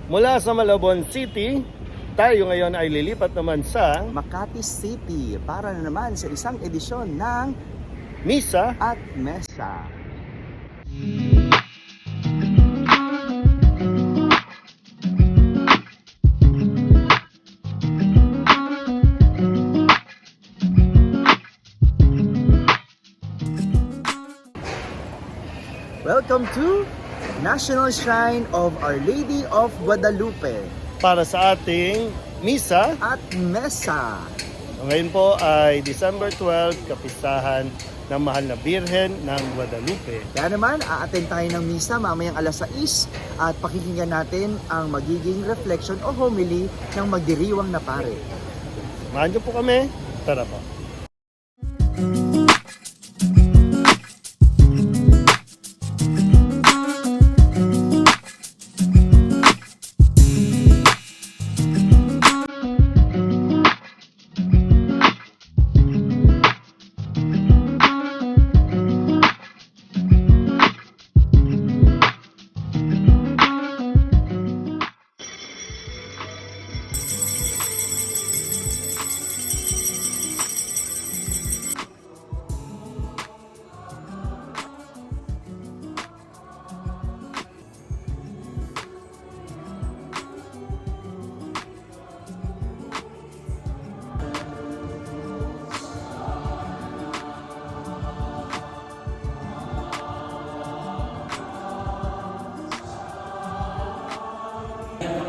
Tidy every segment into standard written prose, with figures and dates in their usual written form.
Mula sa Malabon City, tayo ngayon ay lilipat naman sa Makati City para na naman sa isang edisyon ng Misa at Mesa. Welcome to National Shrine of Our Lady of Guadalupe para sa ating Misa. at Mesa. Ngayon po ay December 12, kapistahan ng Mahal na Birhen ng Guadalupe. Kaya naman, a-attend tayo ng misa mamayang alas 6 at pakikinggan natin ang magiging reflection o homily ng magdiriwang na pare. Samahan niyo po kami. Tara po.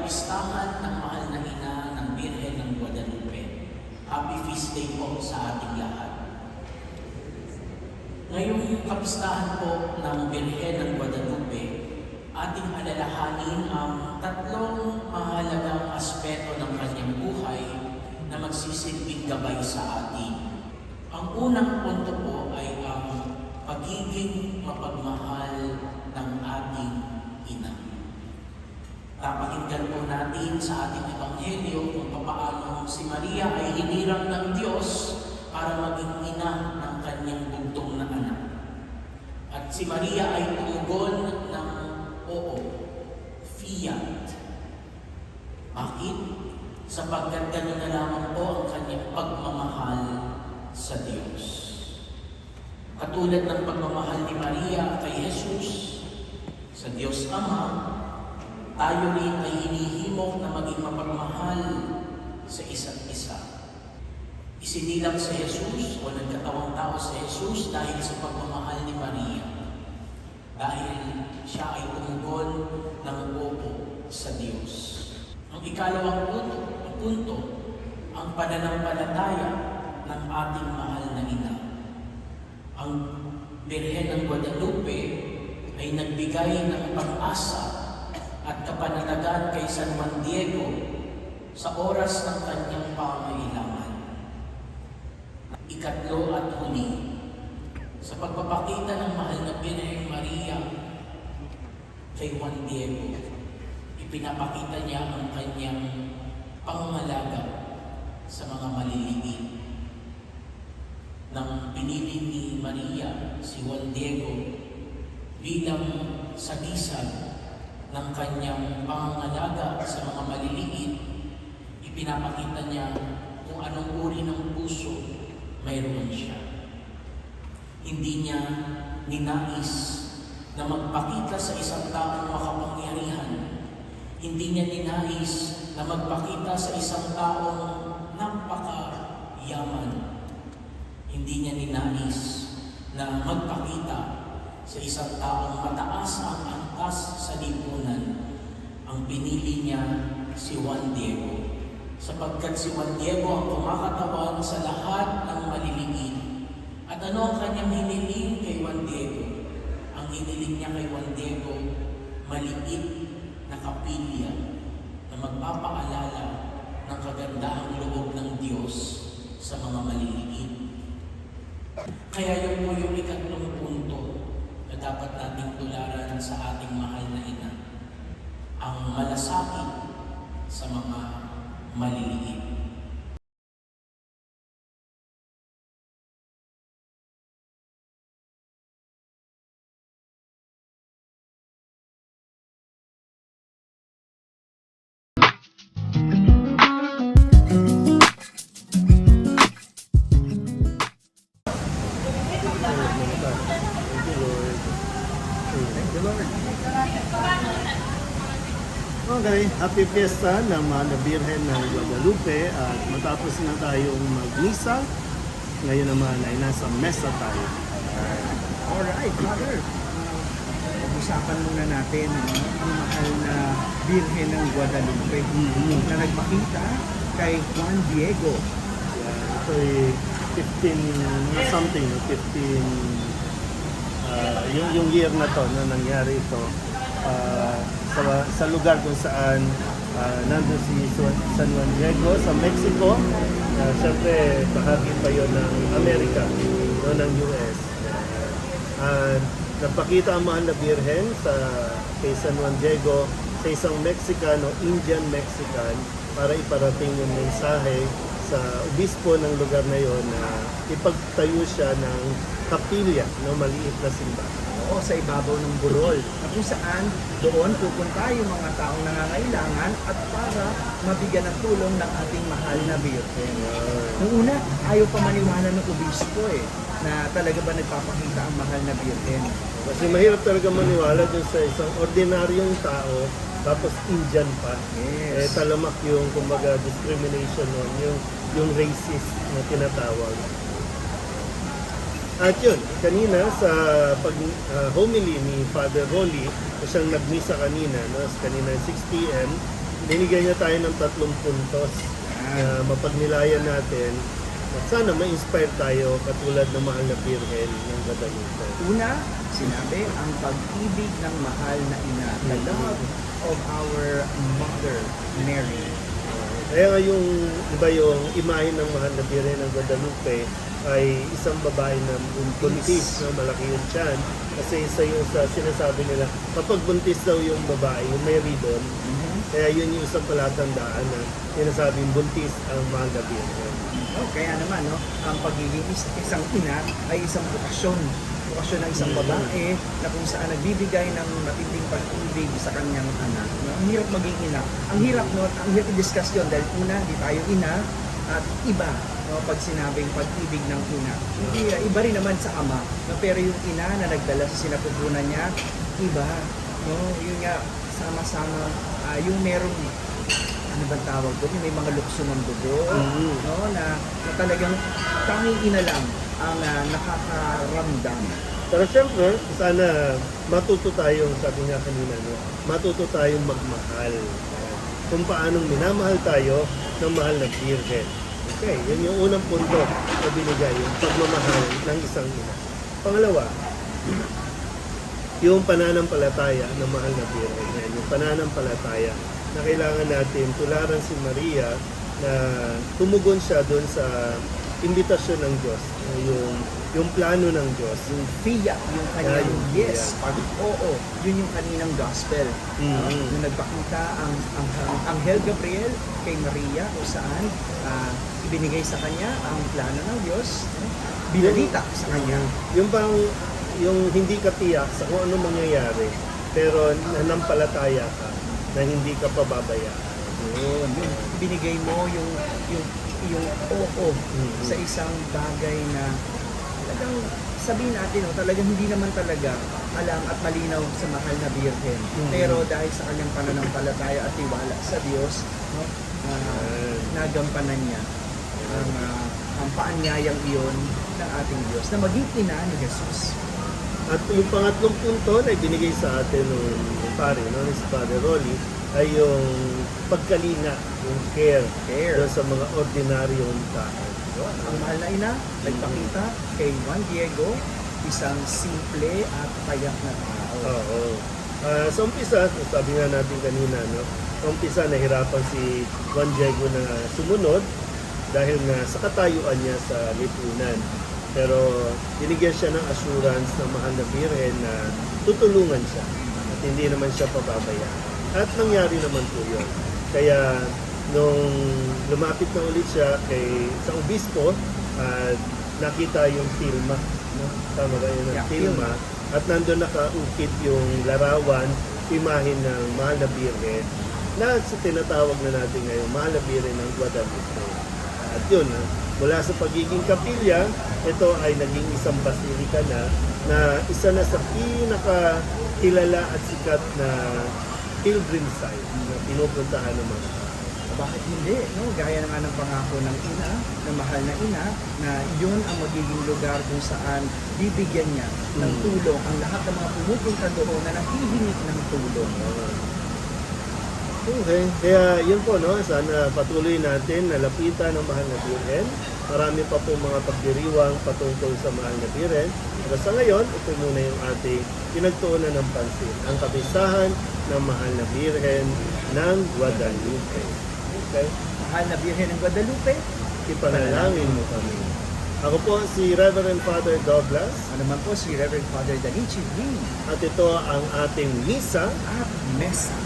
Kapistahan ng Mahal na Ina ng Birhen ng Guadalupe. Happy Feast Day po sa ating lahat. Ngayong kapistahan po ng Birhen ng Guadalupe, ating alalahanin ang tatlong mahalagang aspeto ng kanyang buhay na magsisilbing gabay sa atin. Ang unang punto po ay ang pagiging mapagmahal ng ating ina. Papakinggan po natin sa ating Ebanghelyo kung paano si Maria ay hinirang ng Diyos para maging ina ng kanyang bugtong na anak. At si Maria ay tumugon ng oo, fiat. Bakit? Sapagkat gano'n na lamang po ang kanyang pagmamahal sa Diyos. Katulad ng pagmamahal ni Maria kay Jesus sa Diyos Ama, tayo rin ay hinihimok na maging mapagmahal sa isa't isa. Isinilang si Jesus o nagkatawang tao si Jesus dahil sa pagmamahal ni Maria. Dahil siya ay tumugon ng opo sa Diyos. Ang ikalawang punto, ang pananampalataya ng ating mahal na ina. Ang Birhen ng Guadalupe ay nagbigay ng pag-asa at kapanatagan kay San Juan Diego sa oras ng kanyang pangangailangan. Ikatlo at huli, sa pagpapakita ng mahal na Birheng Maria kay Juan Diego, ipinapakita niya ang kanyang pangangalaga sa mga maliliit. Nang pinili ni Maria si Juan Diego bilang sagisag ng kanyang pangangalaga sa mga maliliit, ipinapakita niya kung anong uri ng puso mayroon siya. Hindi niya ninais na magpakita sa isang taong makapangyarihan. Hindi niya ninais na magpakita sa isang taong napakayaman. Hindi niya ninais na magpakita sa isang taong mataas ang antas sa lipunan. Ang pinili niya si Juan Diego, sapagkat si Juan Diego ang kumakatawan sa lahat ng maliliit. At ano ang kanyang hiniling kay Juan Diego? Ang hiniling niya kay Juan Diego, maliit na kapilya na magpapaalala ng kagandahang loob ng Diyos sa mga maliliit. Kaya yun po yung ikatlong punto na dapat nating tularan sa ating mahal na ina, ang malasakit sa mga maliliit. Okay, happy fiesta ng Mahal na Birhen ng Guadalupe at matapos na tayong mag-misa, ngayon naman ay nasa mesa tayo. Alright, Father. Pag-usapan muna natin ang mahal na Birhen ng Guadalupe na nagpakita kay Juan Diego. Ito ay 15 something, 15 yung year na to na nangyari ito sa lugar kung saan nandun si San Juan Diego sa Mexico. Siyempre, bahagi pa yon ng Amerika, no, ng US. Nagpakita ang Mahal na Birhen kay San Juan Diego sa isang Mexicano, Indian Mexican, para iparating yung mensahe sa obispo ng lugar na yon na ipagtayo siya ng kapilya, no, maliit na simbahan. Oo, sa ibabaw ng burol. Na kung saan doon pupunta yung mga taong nangangailangan at para mabigyan ng tulong ng ating mahal na Birhen. Nung una, ayaw pa maniwala ng obispo na talaga ba nagpapakita ang mahal na Birhen. Kasi mahirap talaga maniwala dun sa isang ordinaryong tao tapos Indian pa. Yes. Talamak yung kumbaga discrimination nun, yung racist na tinatawag. At yun, kanina sa homily ni Father Rolly, siyang nagmisa kanina, no? Kanina 6 p.m., binigyan niya tayo ng 3 puntos na mapagnilayan natin at sana ma-inspire tayo katulad ng Mahal na Birhen ng Guadalupe. Una, sinabi ang pag-ibig ng mahal na ina, the love of our Mother Mary. Kaya nga yung iba yung imahe ng Mahal na Birhen ng Guadalupe ay isang babae na buntis, no? Malaki yung tiyan. Kasi isa yung sa sinasabi nila, kapag buntis daw yung babae, yung may ribbon, kaya yun yung isang palatandaan na sinasabing buntis ang Mahal na Birhen. Kaya naman, ang pagiging isang ina ay isang bukasyon ng isang babae na kung saan nagbibigay ng matinding pag-ibig sa kanyang anak. Ang hirap maging ina. Ang hirap i-discuss yun dahil una, hindi tayo ina at iba pag sinabing pag-ibig ng ina. Iba rin naman sa ama. Pero yung ina na nagdala sa sinapupunan niya, iba. Yun nga, sama-sama, yung merong ano ba tawag doon? Yung may mga lukso ng dugo, na talagang tanging ina lang ang nakakaramdam. Pero siyempre, sana matuto tayong, sabi nga kanina, no? Matuto tayong magmahal. Kung paanong minamahal tayo ng Mahal na Birhen. Okay, yun yung unang punto na binigay, yung pagmamahal ng isang ina. Pangalawa, yung pananampalataya ng Mahal na Birhen. Yan, yung pananampalataya na kailangan natin tularan si Maria na tumugon siya doon sa imbitasyon ng Diyos, yung plano ng Diyos. Yung fiat, yung kanyang Yung yes, fiat. pag oo, yun yung kaninang gospel. Yung nagpakita ang Anghel Gabriel kay Maria kung saan ibinigay sa kanya ang plano ng Diyos, binalita sa kanya. Yung bang, yung hindi ka tiyak sa kung ano mangyayari, pero nanampalataya ka na hindi ka pababayaan. Yun, binigay mo yung oo sa isang bagay na talagang sabihin natin, talagang hindi naman talaga alam at malinaw sa mahal na Birhen. Pero dahil sa kanyang pananampalataya at tiwala sa Diyos, nagampanan niya ang paanyayang iyon ng ating Diyos na maging ina ni Jesus. At yung pangatlong punto na ibinigay sa atin ng pare, no, si Father Rolly, ay yung pagkalinga, yung care. Doon sa mga ordinaryong tao. Ang mahal na ina, nagpakita kay Juan Diego, isang simple at payak na tao. Oo. Sa umpisa, sabi nga natin kanina, no, sa umpisa nahirapan si Juan Diego na sumunod dahil nga sa katayuan niya sa lipunan. Pero binigyan siya ng assurance ng Mahal na Birhen na tutulungan siya at hindi naman siya pababayaan. At nangyari naman po yun. Kaya nung lumapit na ulit siya sa obispo, nakita yung tilma. No? Tama ba yun? Yeah, Tilma. At nandun nakaukit yung larawan, imahin ng Mahal na Birhen na tinatawag na natin ngayon, Mahal na Birhen ng Guadalupe. At yun, mula sa pagiging kapilya, ito ay naging isang basilika na isa na sa pinakakilala at sikat na pilgrim site na pinupuntahan ng mga tao. Bakit hindi? No? Gaya na nga ng pangako ng ina, ng mahal na ina, na yun ang magiging lugar kung saan bibigyan niya ng tulong ang lahat ng mga pumupunta doon na nanghihingi ng tulong. Okay, kaya yun po, no? Sana patuloy natin na lapitan ng mahal na Birhen. Marami pa po mga pagdiriwang patungkol sa mahal na Birhen. Pero sa ngayon, ito muna yung ating pinagtuunan ng pansin. Ang kapisahan ng mahal na Birhen ng Guadalupe. Okay? Mahal na Birhen ng Guadalupe, Ipanalangin mo kami. Ako po si Reverend Father Douglas ano man po si Reverend Father Danichi Green at ito ang ating misa at Mesa.